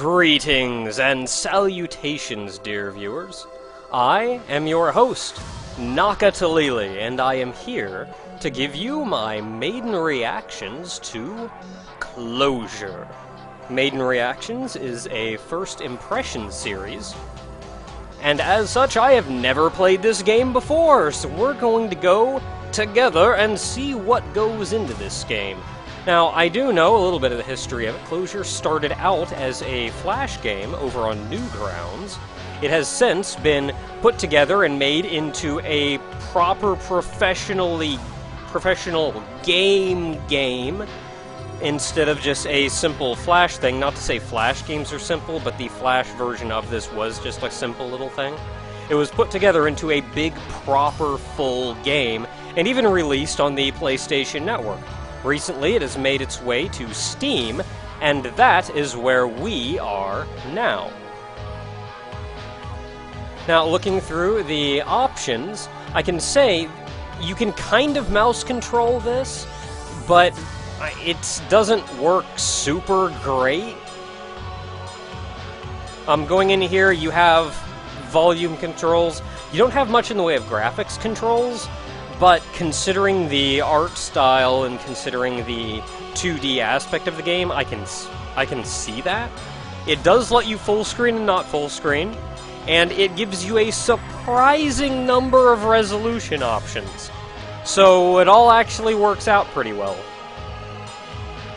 Greetings and salutations, dear viewers. I am your host, Naka Teleeli, and I am here to give you my Maiden reactions to Closure. Maiden Reactions is a first impression series, and as such, I have never played this game before, so we're going to go together and see what goes into this game. Now, I do know a little bit of the history of it. Closure started out as a Flash game over on Newgrounds. It has since been put together and made into a proper professional game instead of just a simple Flash thing. Not to say Flash games are simple, but the Flash version of this was just a simple little thing. It was put together into a big, proper, full game, and even released on the PlayStation Network. Recently, it has made its way to Steam, and that is where we are now. Now, looking through the options, I can say you can kind of mouse control this, but it doesn't work super great. Going in here, you have volume controls. You don't have much in the way of graphics controls, but considering the art style and considering the 2D aspect of the game, I can see that. It does let you full screen and not full screen, and it gives you a surprising number of resolution options. So it all actually works out pretty well.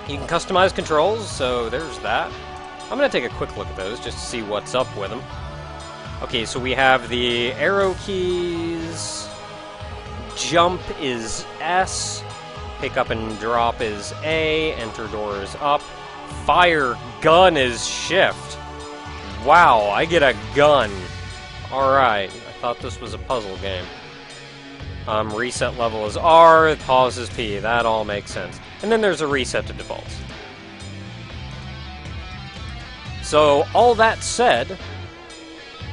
You can customize controls, so there's that. I'm going to take a quick look at those just to see what's up with them. Okay, so we have the arrow keys. Jump is S, pick up and drop is A, enter door is up, fire gun is shift. Wow, I get a gun. Alright, I thought this was a puzzle game. Reset level is R, pause is P, that all makes sense. And then there's a reset to defaults. So, all that said,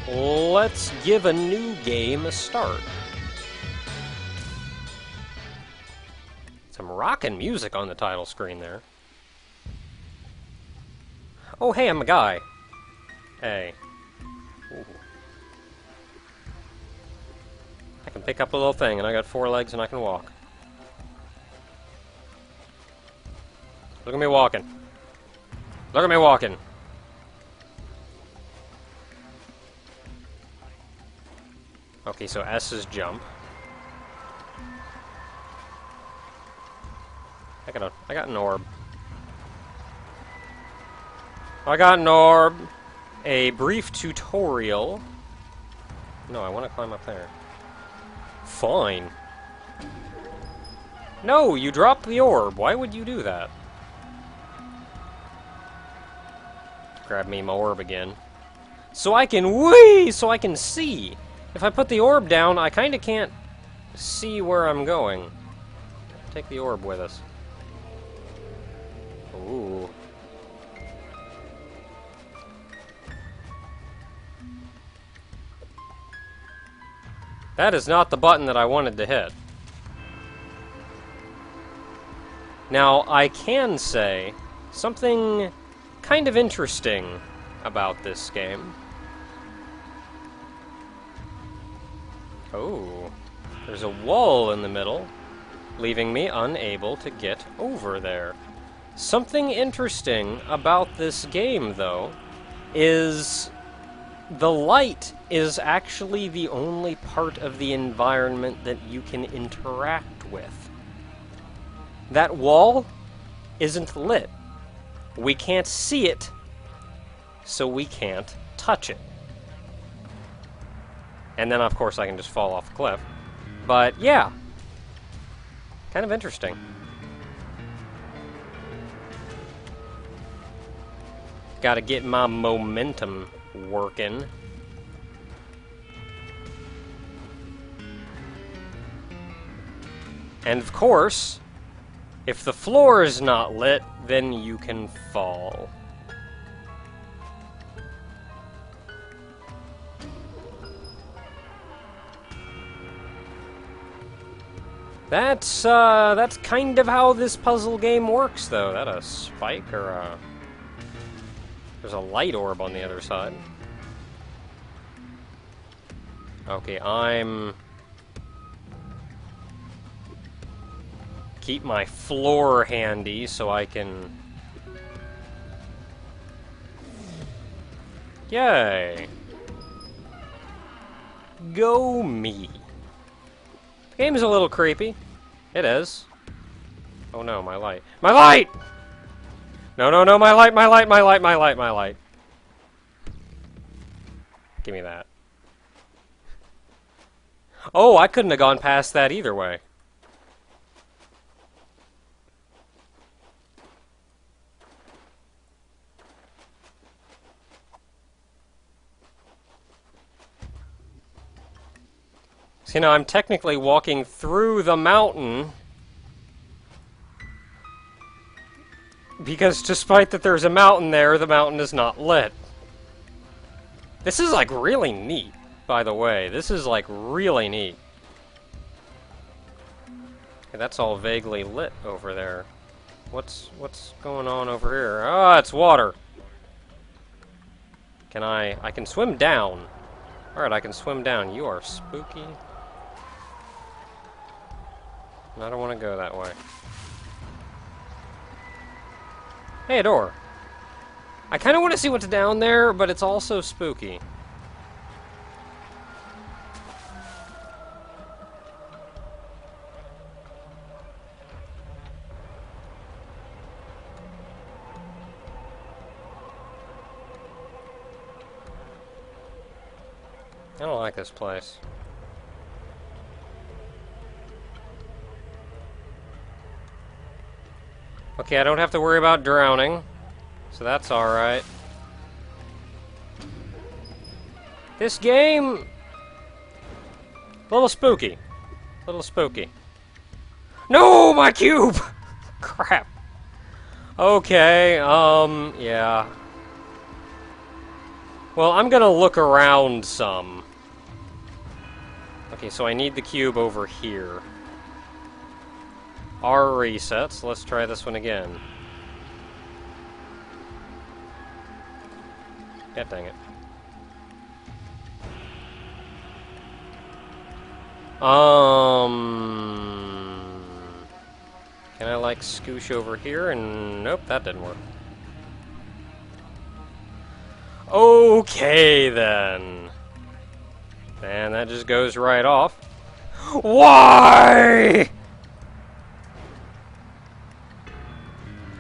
let's give a new game a start. Some rockin' music on the title screen there. Oh, hey, I'm a guy. Hey. Ooh. I can pick up a little thing, and I got 4 legs, and I can walk. Look at me walking. Look at me walking. Okay, so S is jump. I got an orb. I got an orb. A brief tutorial. No, I want to climb up there. Fine. No, you dropped the orb. Why would you do that? Grab me my orb again. So I can so I can see. If I put the orb down, I kind of can't see where I'm going. Take the orb with us. Ooh. That is not the button that I wanted to hit. Now, I can say something kind of interesting about this game. Oh, there's a wall in the middle, leaving me unable to get over there. Something interesting about this game, though, is the light is actually the only part of the environment that you can interact with. That wall isn't lit. We can't see it, so we can't touch it. And then, of course, I can just fall off a cliff. But, yeah. Kind of interesting. Gotta get my momentum working. And, of course, if the floor is not lit, then you can fall. That's kind of how this puzzle game works, though. That a spike or a... There's a light orb on the other side. Okay, keep my floor handy so I can... Yay! Go me! The game is a little creepy. It is. Oh no, my light. My light! No, no, no, my light, my light, my light, my light, my light. Give me that. Oh, I couldn't have gone past that either way. So, you know, I'm technically walking through the mountain. Because despite that there's a mountain there, the mountain is not lit. This is, like, really neat, by the way. This is, like, really neat. Okay, that's all vaguely lit over there. What's going on over here? Ah, it's water! I can swim down. Alright, I can swim down. You are spooky. I don't want to go that way. Hey, a door. I kind of want to see what's down there, but it's also spooky. I don't like this place. Okay, I don't have to worry about drowning, so that's alright. This game... a little spooky. A little spooky. No, my cube! Crap. Okay, yeah. Well, I'm gonna look around some. Okay, so I need the cube over here. R resets. Let's try this one again. God dang it. Can I, like, scoosh over here? And nope, that didn't work. Okay, then. And that just goes right off. Why?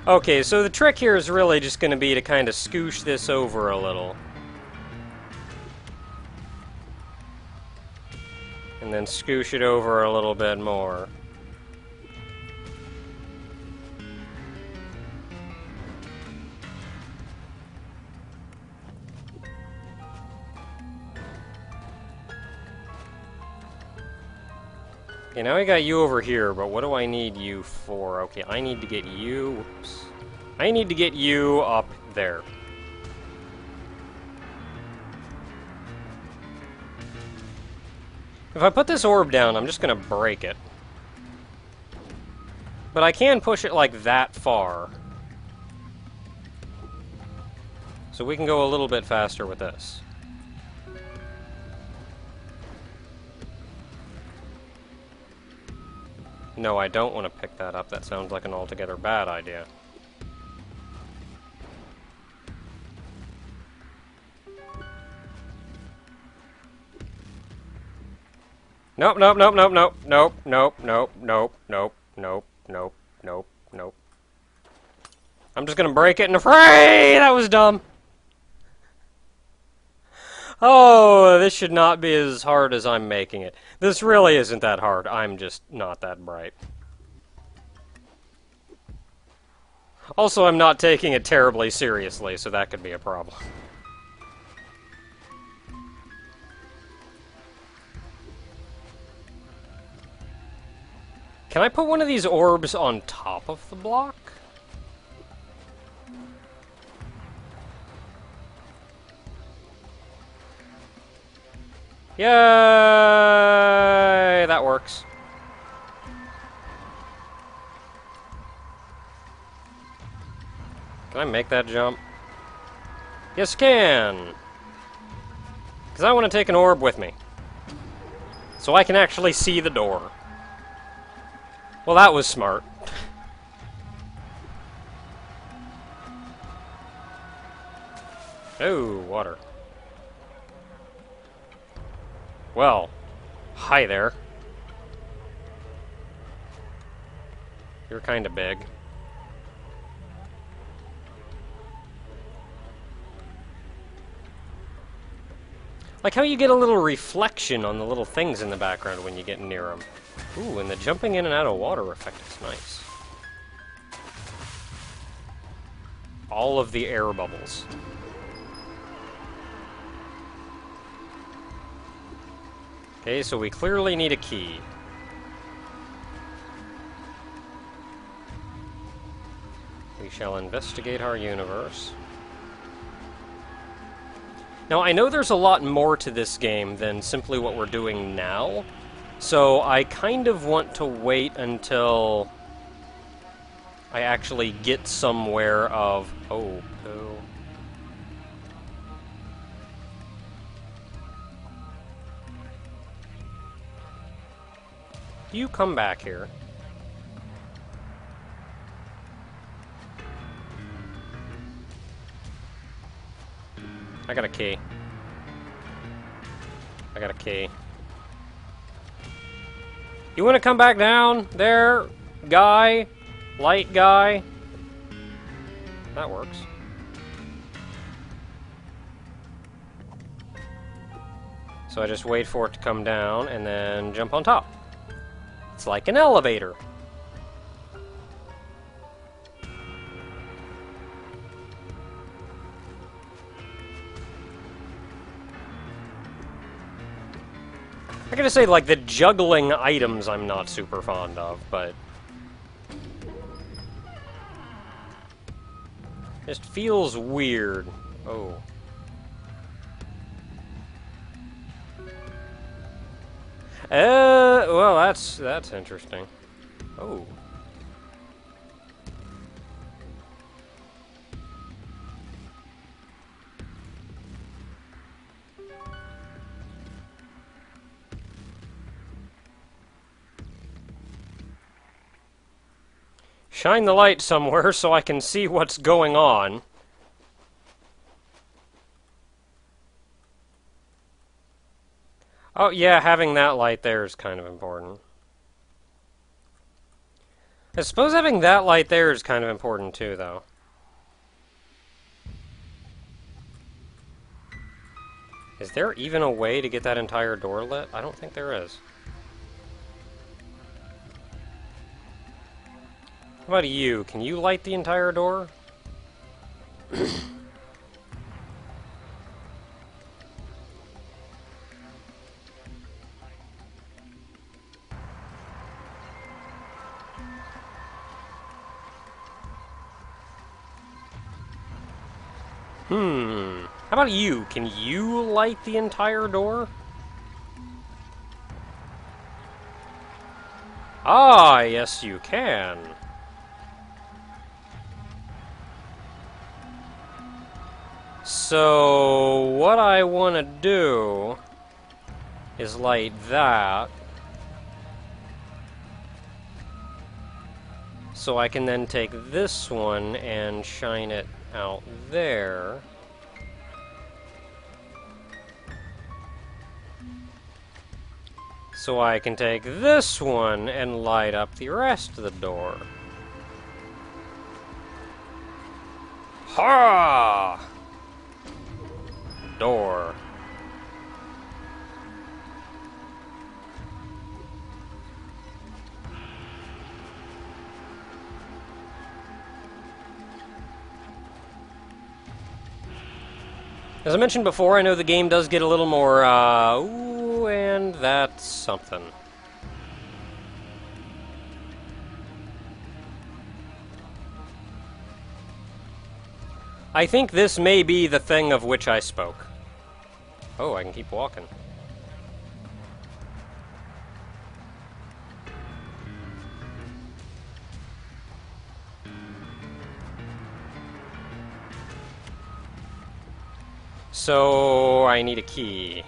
Okay, so the trick here is really just going to be to kind of scoosh this over a little. And then scoosh it over a little bit more. Okay, now I got you over here, but what do I need you for? Okay, I need to get you... Whoops. I need to get you up there. If I put this orb down, I'm just gonna break it. But I can push it like that far. So we can go a little bit faster with this. No, I don't want to pick that up. That sounds like an altogether bad idea. Nope, nope, nope, nope, nope, nope, nope, nope, nope, nope, nope, nope, nope, nope. I'm just gonna break it in a fray! That was dumb! Oh, this should not be as hard as I'm making it. This really isn't that hard. I'm just not that bright. Also, I'm not taking it terribly seriously, so that could be a problem. Can I put one of these orbs on top of the block? Yay! That works. Can I make that jump? Yes, can. Because I want to take an orb with me. So I can actually see the door. Well, that was smart. Oh, water. Well, hi there. You're kind of big. Like how you get a little reflection on the little things in the background when you get near them. Ooh, and the jumping in and out of water effect is nice. All of the air bubbles. Okay, so we clearly need a key. We shall investigate our universe. Now, I know there's a lot more to this game than simply what we're doing now, so I kind of want to wait until I actually get somewhere of... Oh. You come back here. I got a key. I got a key. You want to come back down there, guy? Light guy? That works. So I just wait for it to come down and then jump on top. It's like an elevator. I gotta say, like, the juggling items I'm not super fond of, but... just feels weird. Oh. Well, that's interesting. Oh. Shine the light somewhere so I can see what's going on. Oh, yeah, having that light there is kind of important. I suppose having that light there is kind of important too, though. Is there even a way to get that entire door lit? I don't think there is. How about you? Can you light the entire door? How about you? Can you light the entire door? Ah, yes you can. So, what I want to do is light that. So I can then take this one and shine it out there. So I can take this one and light up the rest of the door. Ha! Door. As I mentioned before, I know the game does get a little more, ooh, and that's something. I think this may be the thing of which I spoke. Oh, I can keep walking. So, I need a key.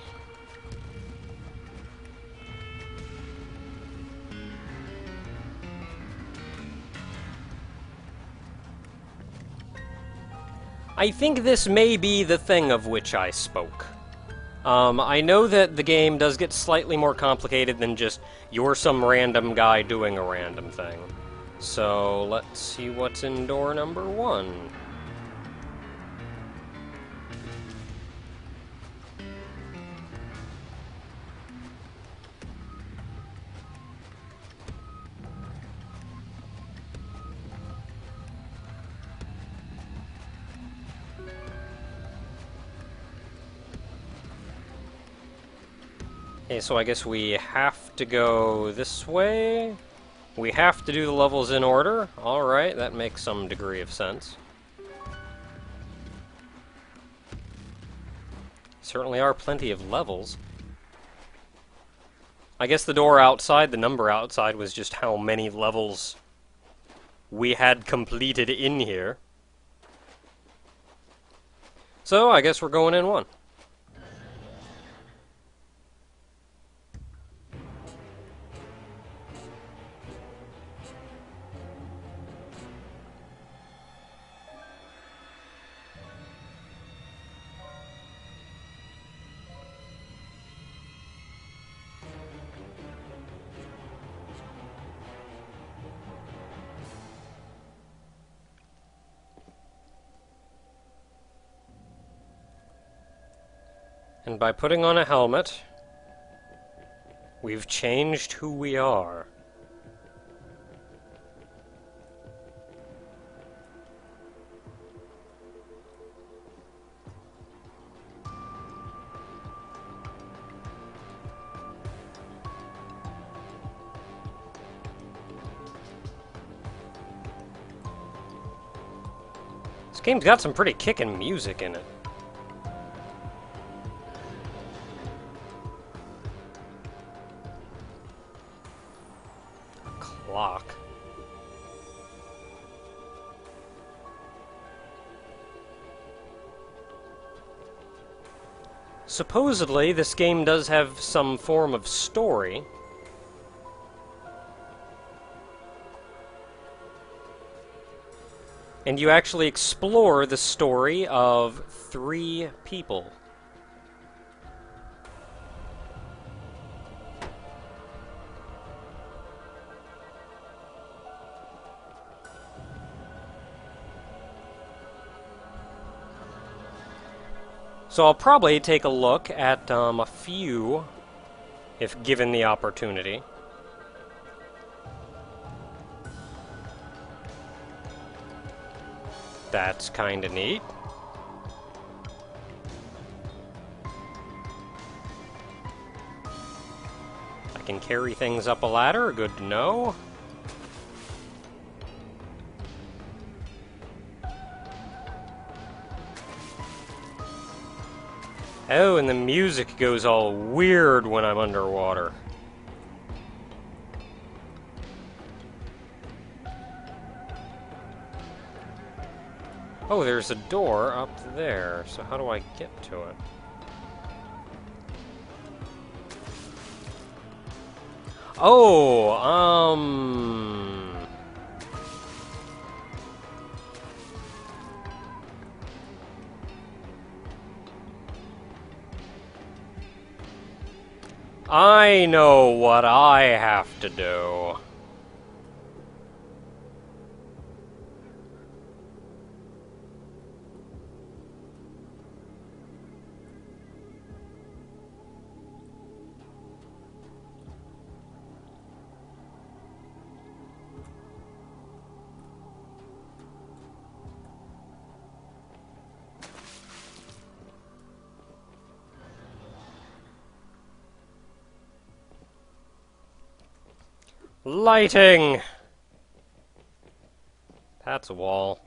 I think this may be the thing of which I spoke. I know that the game does get slightly more complicated than just you're some random guy doing a random thing. So, let's see what's in door number 1. Okay, so I guess we have to go this way. We have to do the levels in order. Alright, that makes some degree of sense. Certainly are plenty of levels. I guess the door outside, the number outside, was just how many levels we had completed in here. So, I guess we're going in 1. And by putting on a helmet, we've changed who we are. This game's got some pretty kickin' music in it. Clock. Supposedly, this game does have some form of story. And you actually explore the story of 3 people. So I'll probably take a look at a few, if given the opportunity. That's kinda neat. I can carry things up a ladder, good to know. Oh, and the music goes all weird when I'm underwater. Oh, there's a door up there, so how do I get to it? Oh, I know what I have to do. Lighting! That's a wall.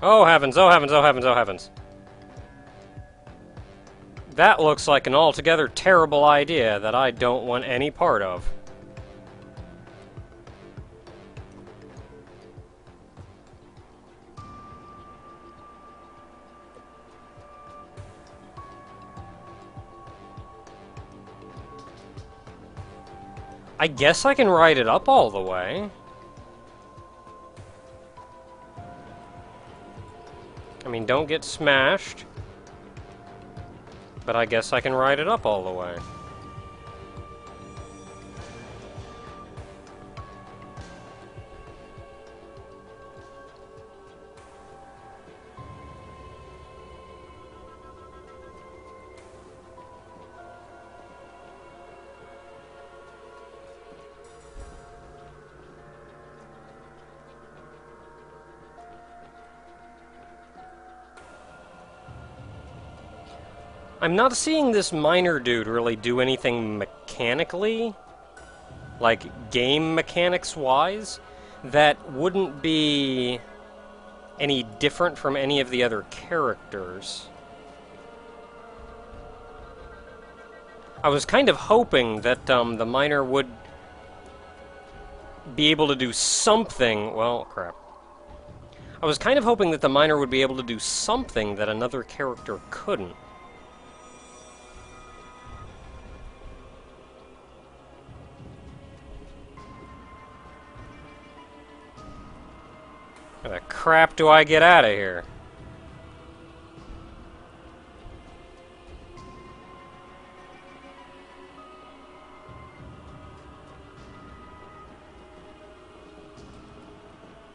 Oh heavens, oh heavens, oh heavens, oh heavens. That looks like an altogether terrible idea that I don't want any part of. I guess I can ride it up all the way. I mean, don't get smashed. But I guess I can ride it up all the way. I'm not seeing this miner dude really do anything mechanically, like game mechanics-wise, that wouldn't be any different from any of the other characters. I was kind of hoping that the miner would be able to do something. Well, crap. I was kind of hoping that the miner would be able to do something that another character couldn't. How the crap do I get out of here?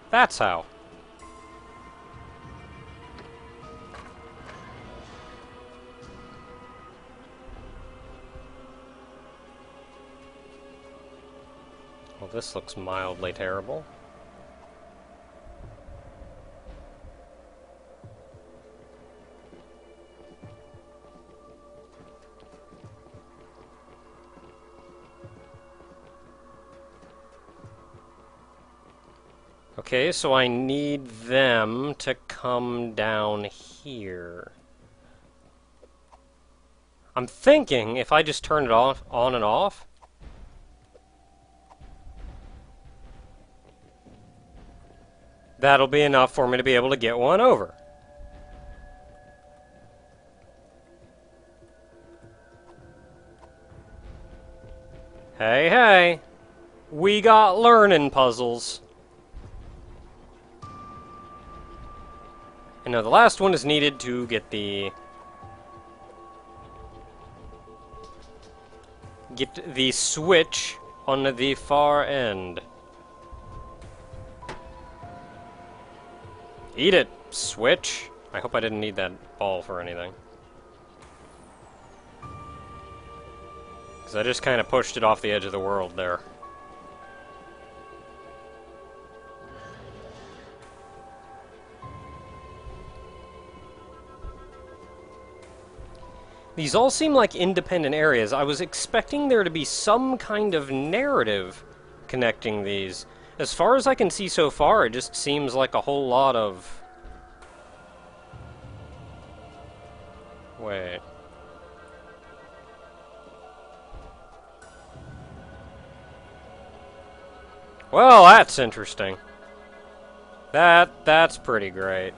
That's how. Well, this looks mildly terrible. Okay, so I need them to come down here. I'm thinking if I just turn it off, on and off, that'll be enough for me to be able to get one over. Hey, hey! We got learning puzzles. And now the last one is needed to get the switch on the far end. Eat it, switch. I hope I didn't need that ball for anything. Because I just kind of pushed it off the edge of the world there. These all seem like independent areas. I was expecting there to be some kind of narrative connecting these. As far as I can see so far, it just seems like a whole lot of... Wait. Well, that's interesting. That's pretty great.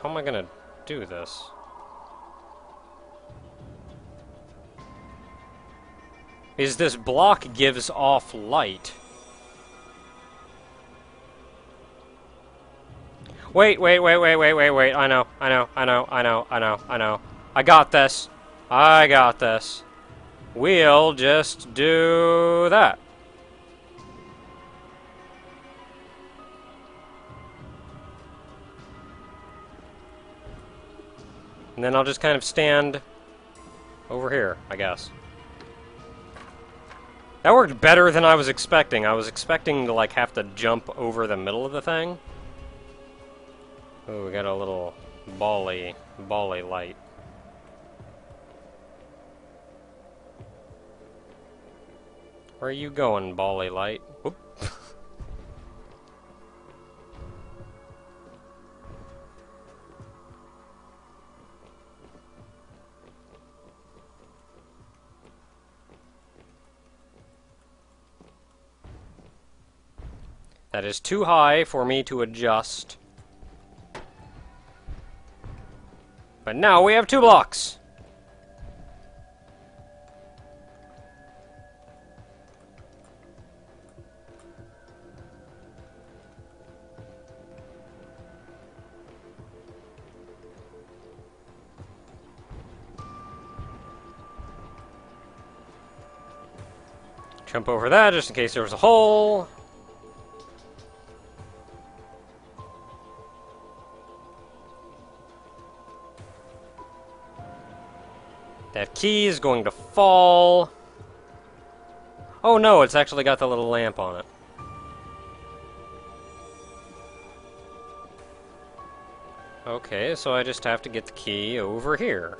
How am I gonna do this? Is this block gives off light? Wait. I know. I got this. We'll just do that. And then I'll just kind of stand over here, I guess. That worked better than I was expecting. I was expecting to, like, have to jump over the middle of the thing. Oh, we got a little bally light. Where are you going, bally light? Whoop. That is too high for me to adjust. But now we have 2 blocks! Jump over that just in case there was a hole. That key is going to fall. Oh no, it's actually got the little lamp on it. Okay, so I just have to get the key over here.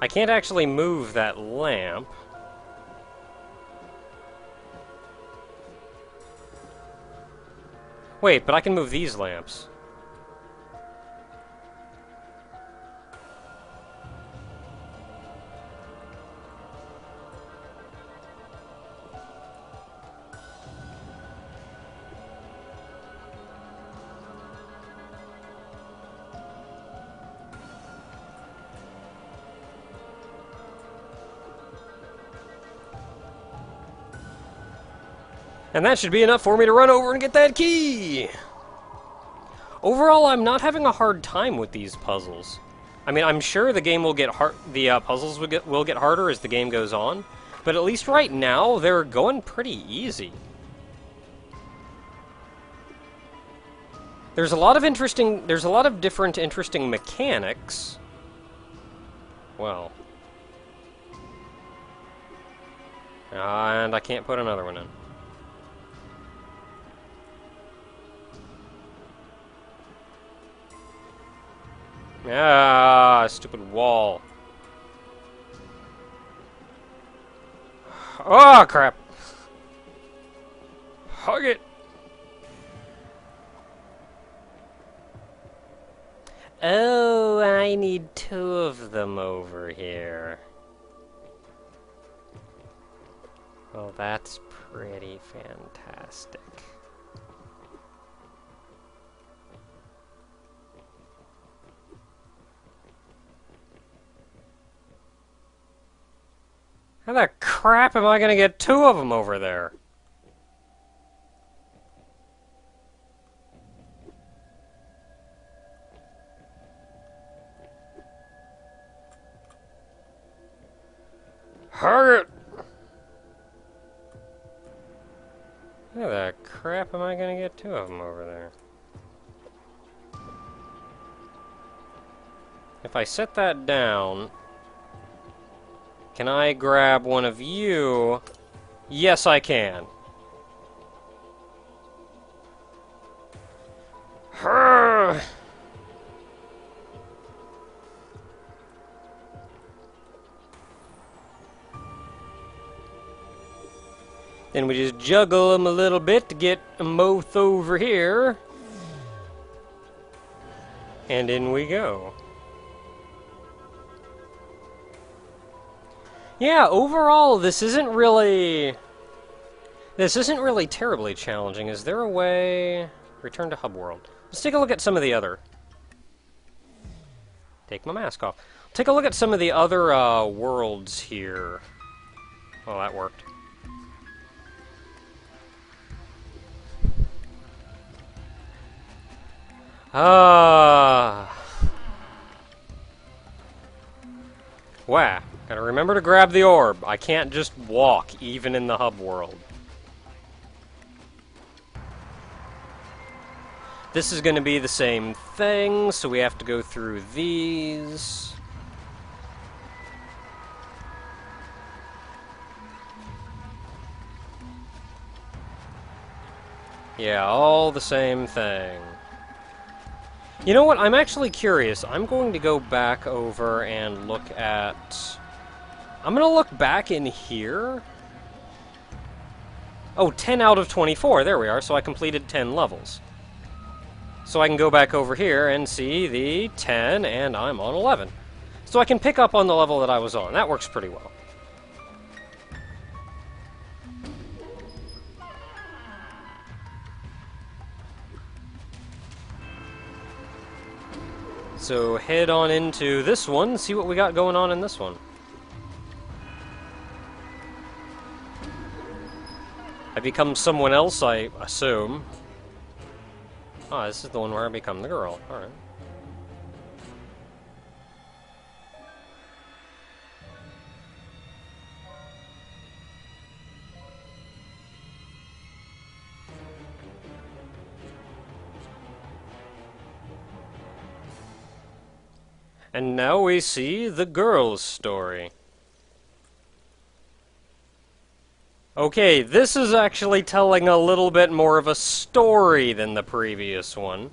I can't actually move that lamp. Wait, but I can move these lamps. And that should be enough for me to run over and get that key! Overall, I'm not having a hard time with these puzzles. I mean, I'm sure the game will get puzzles will get harder as the game goes on, but at least right now, they're going pretty easy. There's a lot of different interesting mechanics. Well. And I can't put another one in. Ah, stupid wall. Oh, crap. Hug it. Oh, I need 2 of them over here. Well, that's pretty fantastic. How the crap am I gonna get 2 of them over there? Hurry it! How the crap am I gonna get 2 of them over there? If I set that down... Can I grab one of you? Yes, I can. Then we just juggle them a little bit to get them both over here. And in we go. Yeah, overall, this isn't really terribly challenging. Is there a way... Return to hub world. Let's take a look at some of the other... Take my mask off. Take a look at some of the other worlds here. Well, that worked. Wow. Gotta remember to grab the orb. I can't just walk, even in the hub world. This is gonna be the same thing, so we have to go through these. Yeah, all the same thing. You know what? I'm actually curious. I'm going to go back over and look at... I'm going to look back in here. Oh, 10 out of 24. There we are. So I completed 10 levels. So I can go back over here and see the 10, and I'm on 11. So I can pick up on the level that I was on. That works pretty well. So head on into this one, see what we got going on in this one. I become someone else, I assume. Ah, this is the one where I become the girl. Alright. And now we see the girl's story. Okay, this is actually telling a little bit more of a story than the previous one.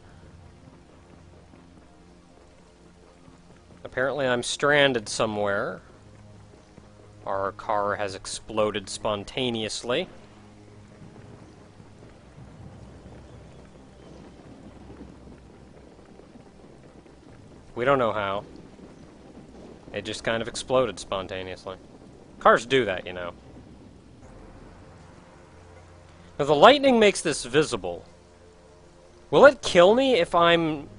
Apparently I'm stranded somewhere. Our car has exploded spontaneously. We don't know how. It just kind of exploded spontaneously. Cars do that, you know. Now, the lightning makes this visible. Will it kill me if I'm...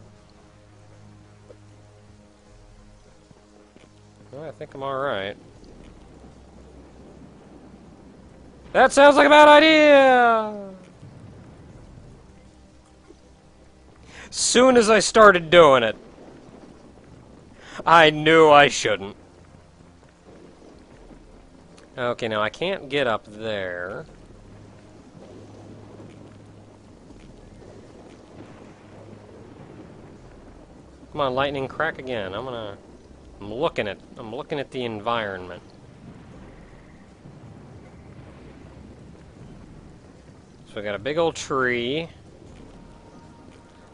Well, I think I'm alright. That sounds like a bad idea! Soon as I started doing it, I knew I shouldn't. Okay, now I can't get up there. Come on, lightning, crack again. I'm looking at the environment. So we got a big old tree.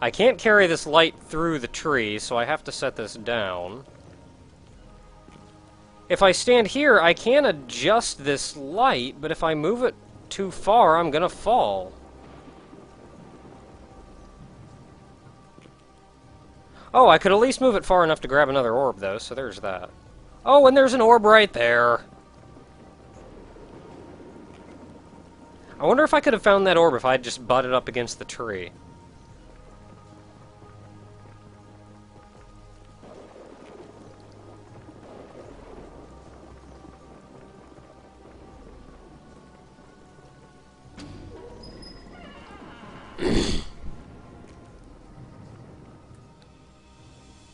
I can't carry this light through the tree, so I have to set this down. If I stand here, I can adjust this light, but if I move it too far, I'm gonna fall. Oh, I could at least move it far enough to grab another orb, though, so there's that. Oh, and there's an orb right there. I wonder if I could have found that orb if I had just butted up against the tree.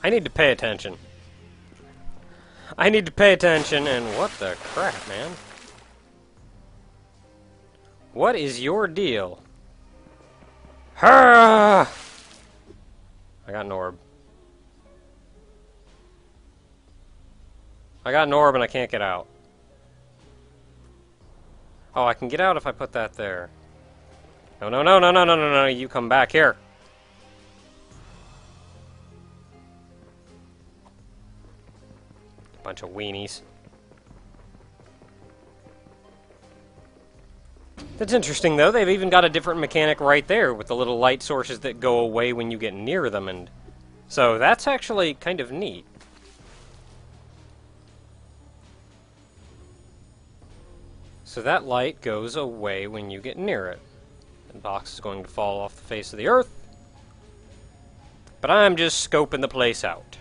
I need to pay attention. I need to pay attention, and what the crap, man? What is your deal? I got an orb. I got an orb and I can't get out. Oh, I can get out if I put that there. No, no, no, no, no, no, no, no, you come back here. Bunch of weenies. That's interesting, though. They've even got a different mechanic right there with the little light sources that go away when you get near them, and so that's actually kind of neat. So that light goes away when you get near it. The box is going to fall off the face of the earth, but I'm just scoping the place out.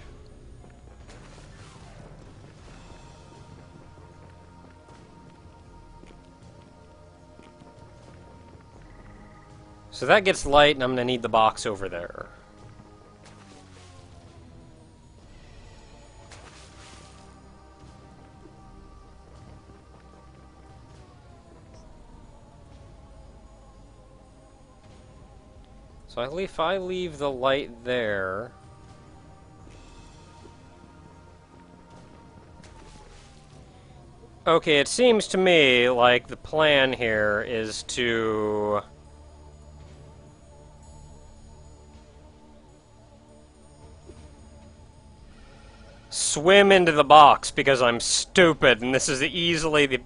So that gets light, and I'm going to need the box over there. So if I leave the light there... Okay, it seems to me like the plan here is to... swim into the box because I'm stupid, and this is easily the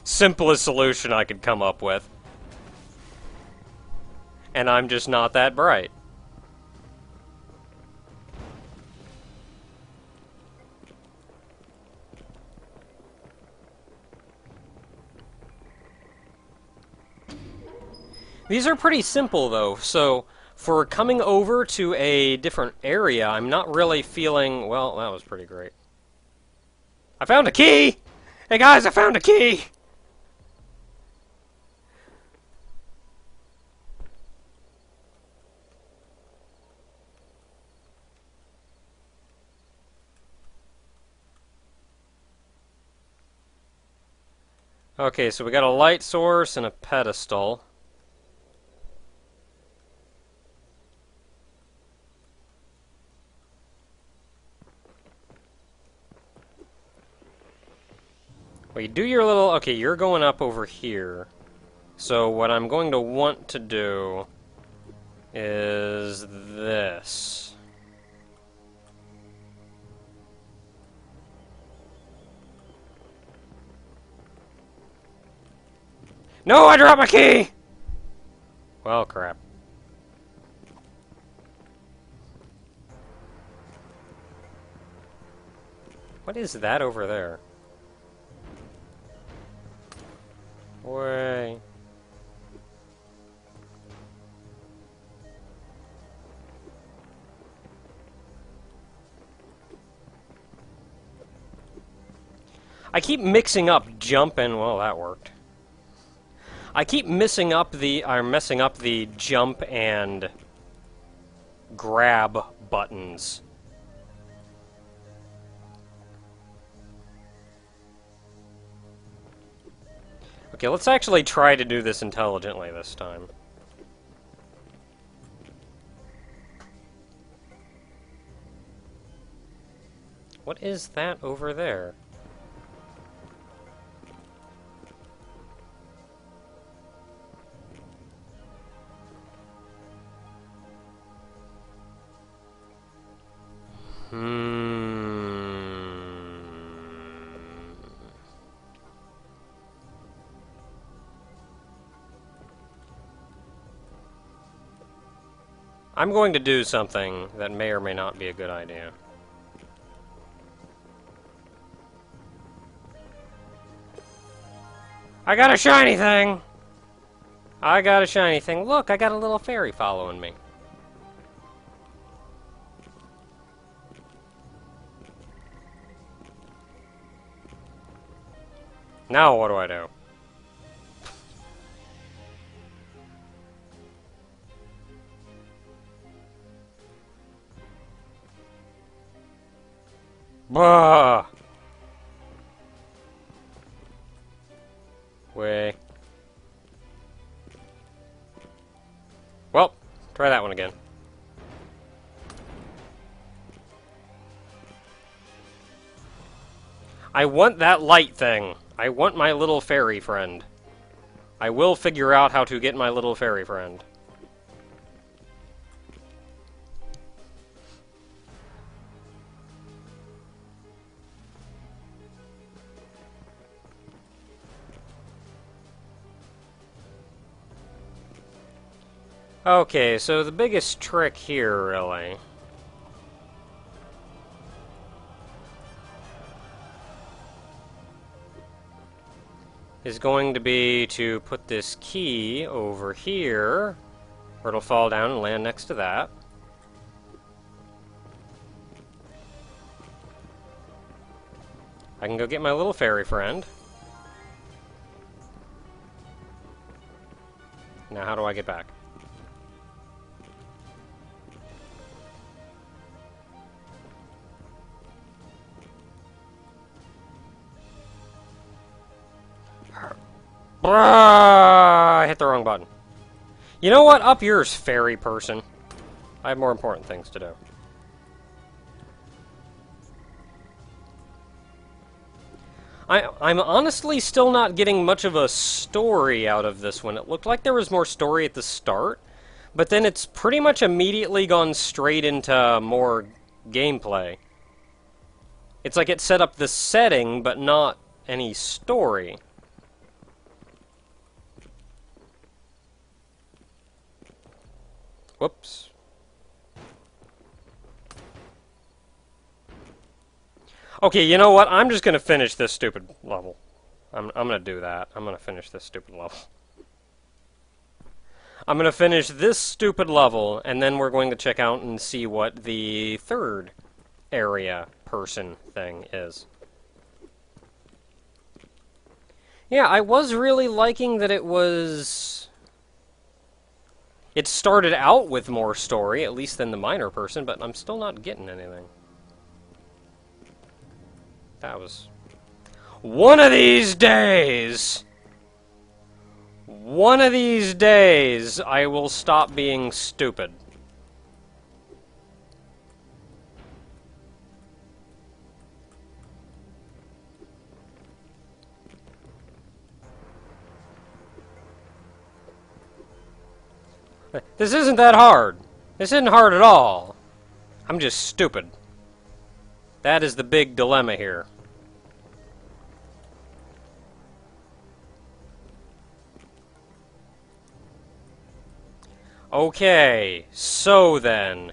simplest solution I could come up with. And I'm just not that bright. These are pretty simple, though, so For coming over to a different area, I'm not really feeling... Well, that was pretty great. I found a key! Hey guys, I found a key! Okay, so we got a light source and a pedestal. Well, you do your little... Okay, you're going up over here. So what I'm going to want to do is this. No, I dropped my key! Well, crap. What is that over there? Way. I keep mixing up jump and... Well, that worked. I keep messing up the jump and grab buttons. Okay, let's actually try to do this intelligently this time. What is that over there? I'm going to do something that may or may not be a good idea. I got a shiny thing! I got a shiny thing. Look, I got a little fairy following me. Now what do I do? Bah! Way. Well, try that one again. I want that light thing. I want my little fairy friend. I will figure out how to get my little fairy friend. Okay, so the biggest trick here, really, is going to be to put this key over here, or it'll fall down and land next to that. I can go get my little fairy friend. Now how do I get back? I hit the wrong button. You know what? Up yours, fairy person. I have more important things to do. I'm honestly still not getting much of a story out of this one. It looked like there was more story at the start, but then it's pretty much immediately gone straight into more gameplay. It's like it set up the setting, but not any story. Whoops. Okay, you know what? I'm just gonna finish this stupid level. I'm gonna do that. I'm gonna finish this stupid level. I'm going to finish this stupid level, and then we're going to check out and see what the third area person thing is. Yeah, I was really liking that it was... It started out with more story, at least than the minor person, but I'm still not getting anything. That was... One of these days! One of these days, I will stop being stupid. This isn't that hard. This isn't hard at all. I'm just stupid. That is the big dilemma here. Okay, so then,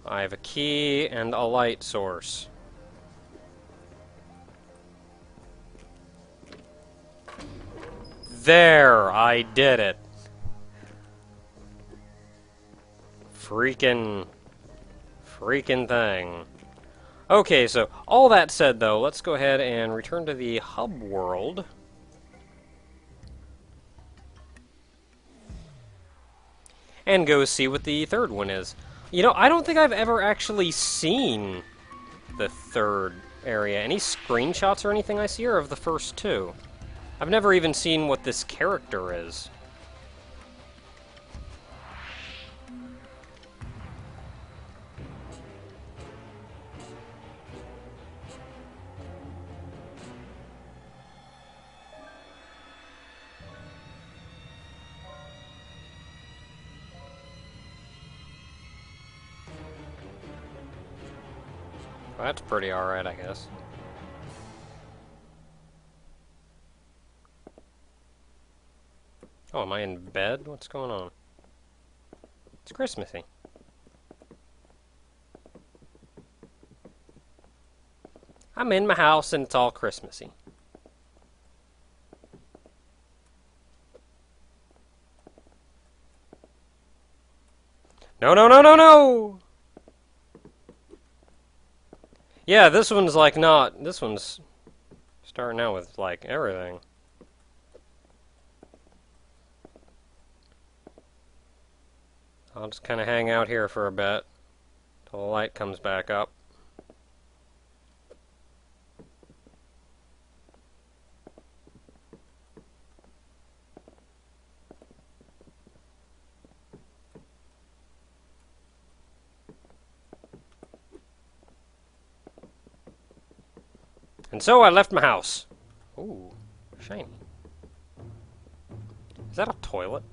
I have a key and a light source. There, I did it. Freaking thing. Okay, so all that said though, let's go ahead and return to the hub world. And go see what the third one is. You know, I don't think I've ever actually seen the third area. Any screenshots or anything I see are of the first two. I've never even seen what this character is. Well, that's pretty alright, I guess. Oh, am I in bed? What's going on? It's Christmassy. I'm in my house and it's all Christmassy. No, no, no, no, no! Yeah, this one's like not... This one's starting out with, like, everything. I'll just kind of hang out here for a bit till the light comes back up. And so I left my house. Ooh, shiny. Is that a toilet?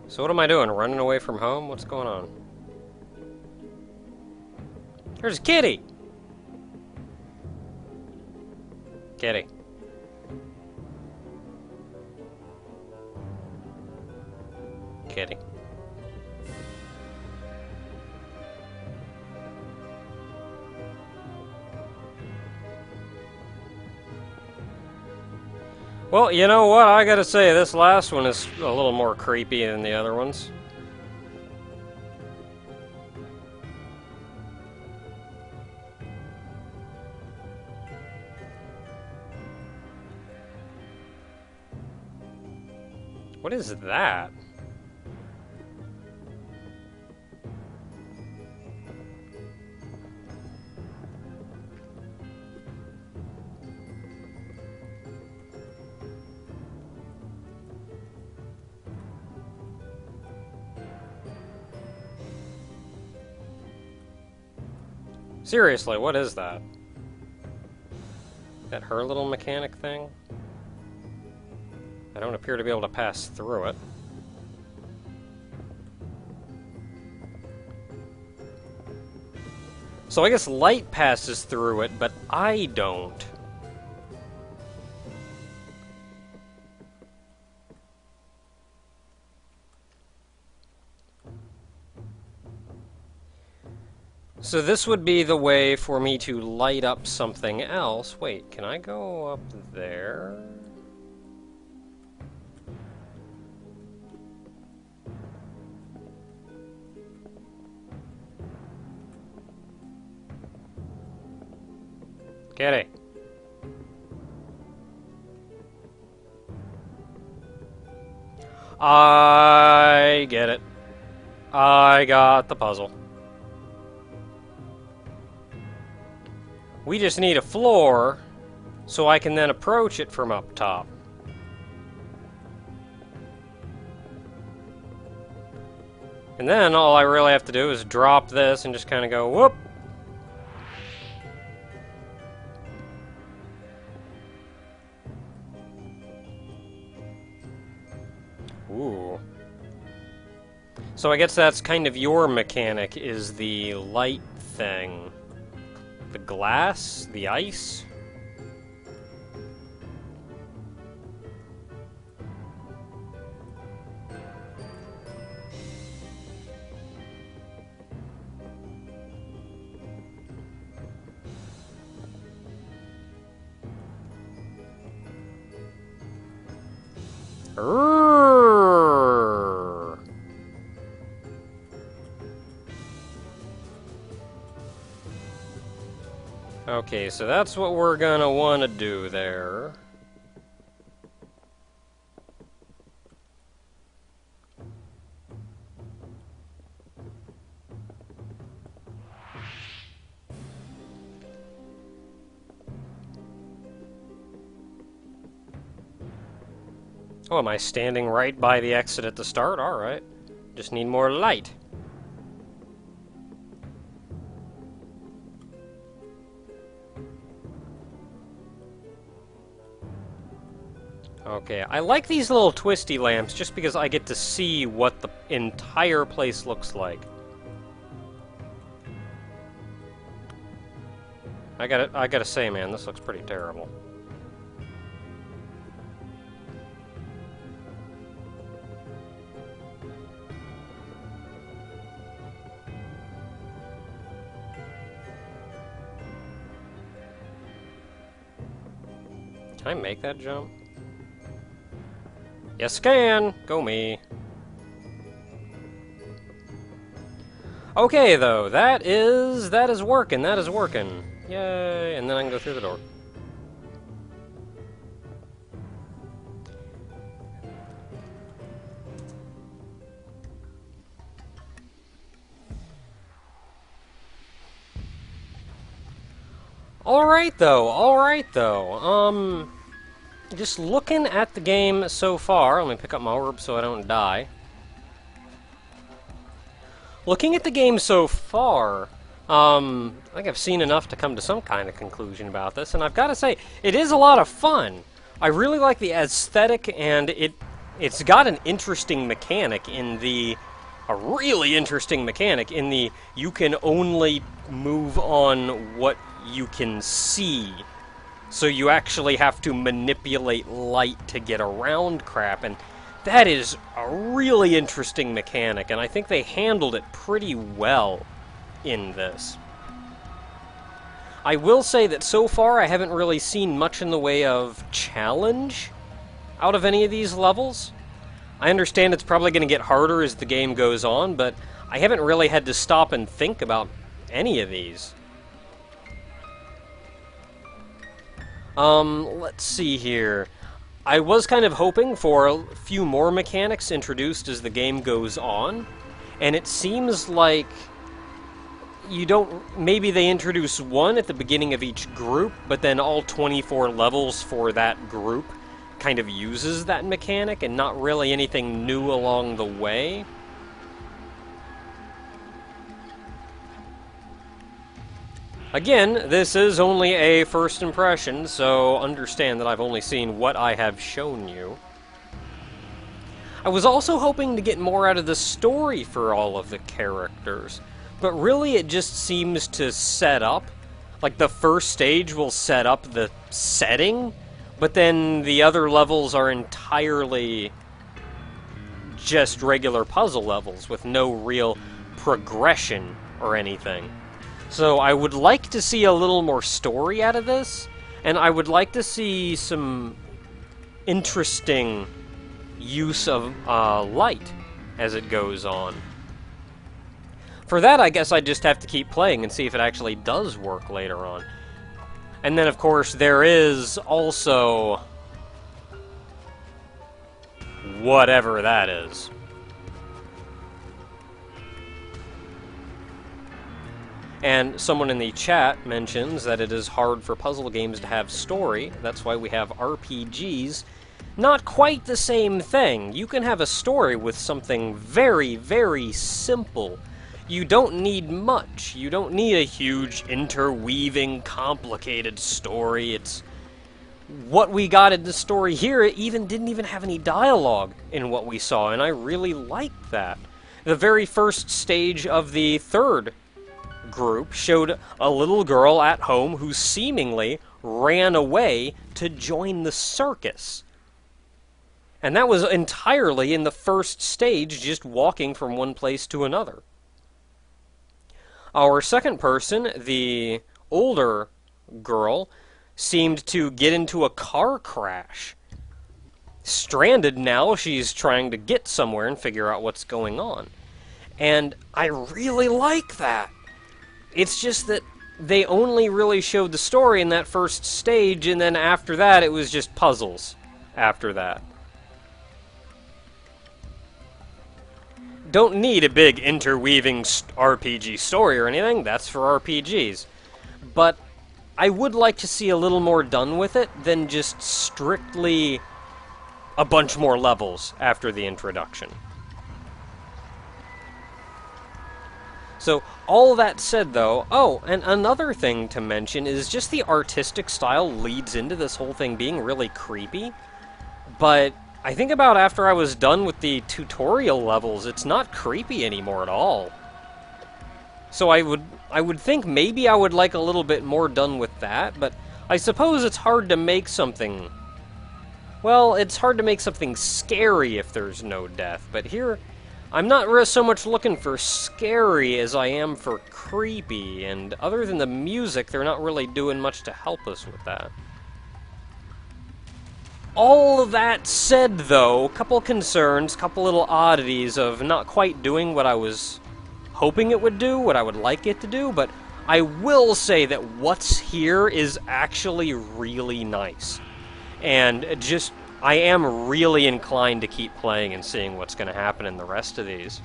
So what am I doing? Running away from home? What's going on? There's a kitty! Kitty. Kitty. Well, you know what? I gotta say, this last one is a little more creepy than the other ones. What is that? Seriously, what is that? That her little mechanic thing? I don't appear to be able to pass through it. So I guess light passes through it, but I don't. So this would be the way for me to light up something else. Wait, can I go up there? Get it. I get it. I got the puzzle. We just need a floor so I can then approach it from up top. And then all I really have to do is drop this and just kind of go whoop. Ooh. So I guess that's kind of your mechanic, is the light thing. The glass? The ice? Okay, so that's what we're gonna want to do there. Oh, am I standing right by the exit at the start? Alright. Just need more light. Okay, I like these little twisty lamps just because I get to see what the entire place looks like. I gotta say, man, this looks pretty terrible. Can I make that jump? Yes, can! Go me. Okay, though, that is working, that is working. Yay, and then I can go through the door. Alright, though, just looking at the game so far, let me pick up my orb so I don't die. Looking at the game so far, I think I've seen enough to come to some kind of conclusion about this, and I've got to say, it is a lot of fun. I really like the aesthetic, and it's got an interesting mechanic in the... a really interesting mechanic in the you can only move on what you can see. So you actually have to manipulate light to get around crap, and that is a really interesting mechanic, and I think they handled it pretty well in this. I will say that so far I haven't really seen much in the way of challenge out of any of these levels. I understand it's probably going to get harder as the game goes on, but I haven't really had to stop and think about any of these. Let's see here. I was kind of hoping for a few more mechanics introduced as the game goes on, and it seems like maybe they introduce one at the beginning of each group, but then all 24 levels for that group kind of uses that mechanic, and not really anything new along the way. Again, this is only a first impression, so understand that I've only seen what I have shown you. I was also hoping to get more out of the story for all of the characters, but really it just seems to set up. Like, the first stage will set up the setting, but then the other levels are entirely just regular puzzle levels with no real progression or anything. So I would like to see a little more story out of this, and I would like to see some interesting use of light as it goes on. For that, I guess I just have to keep playing and see if it actually does work later on. And then, of course, there is also whatever that is. And someone in the chat mentions that it is hard for puzzle games to have story. That's why we have RPGs. Not quite the same thing. You can have a story with something very, very simple. You don't need much. You don't need a huge, interweaving, complicated story. It's what we got in the story here. It didn't even have any dialogue in what we saw, and I really liked that. The very first stage of the third group showed a little girl at home who seemingly ran away to join the circus. And that was entirely in the first stage, just walking from one place to another. Our second person, the older girl, seemed to get into a car crash. Stranded now, she's trying to get somewhere and figure out what's going on. And I really like that. It's just that they only really showed the story in that first stage, and then after that it was just puzzles after that. Don't need a big interweaving RPG story or anything, that's for RPGs. But I would like to see a little more done with it than just strictly a bunch more levels after the introduction. So, all that said though, oh, and another thing to mention is just the artistic style leads into this whole thing being really creepy, but I think about after I was done with the tutorial levels, it's not creepy anymore at all. So I would think maybe I would like a little bit more done with that, but I suppose it's hard to make something... Well, it's hard to make something scary if there's no death, but here... I'm not so much looking for scary as I am for creepy, and other than the music, they're not really doing much to help us with that. All that said, though, couple concerns, couple little oddities of not quite doing what I was hoping it would do, what I would like it to do, but I will say that what's here is actually really nice. And just... I am really inclined to keep playing and seeing what's going to happen in the rest of these.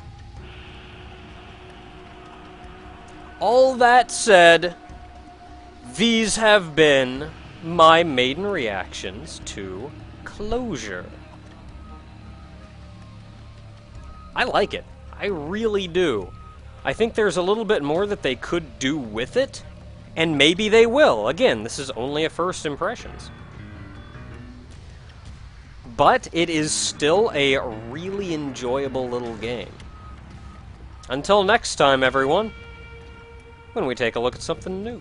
All that said, these have been my Maiden reactions to Closure. I like it. I really do. I think there's a little bit more that they could do with it, and maybe they will. Again, this is only a first impressions. But it is still a really enjoyable little game. Until next time, everyone, when we take a look at something new.